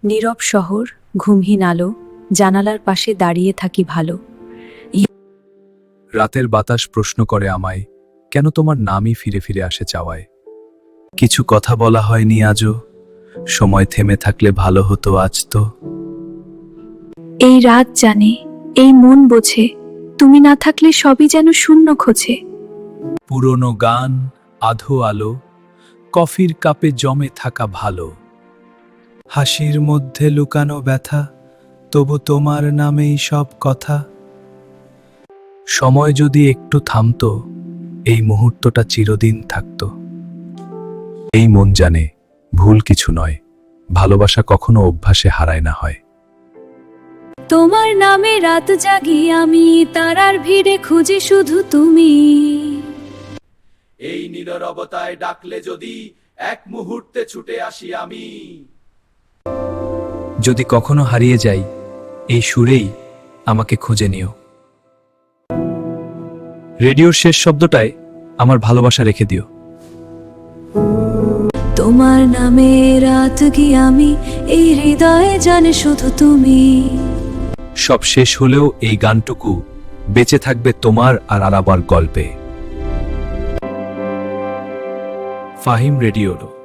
নীরব শহর, ঘুমহীন আলো, জানালার পাশে দাঁড়িয়ে থাকি ভালো। রাতের বাতাস প্রশ্ন করে আমায়, কেন তোমার নামই ফিরে ফিরে আসে চাওয়ায়। কিছু কথা বলা হয়নি আজও, সময় থেমে থাকলে ভালো হতো আজ তো। এই রাত জানে, এই মন বোঝে, তুমি না থাকলে সবই যেন শূন্য খোঁজে। পুরনো গান, আধো আলো, কফির কাপে জমে থাকা ভালো। হাসির মধ্যে লুকানো ব্যথা, তবু তোমার নামেই সব কথা। সময় যদি একটু থামতো, এই মুহূর্তটা চিরদিন থাকতো। এই মন জানে, ভুল কিছু নয়, ভালোবাসা কখনো অভ্যাসে হারায় না হয়। তোমার নামে রাত জাগি আমি, তারার ভিড়ে খুঁজি শুধু তুমি। এই নীরবতায় ডাকলে যদি এক মুহূর্তে ছুটে আসি আমি। যদি কখনো হারিয়ে যাই, এই সুরেই আমাকে খুঁজে নিও। রেডিওর শেষ শব্দটায় আমার ভালোবাসা রেখে দিও। তোমার নামে রাত কি আমি, এই হৃদয়ে জানে শুধু তুমি। সব শেষ হলেও এই গানটুকু বেঁচে থাকবে তোমার আর আলাবার গল্পে। ফাহিম রেডিওলো।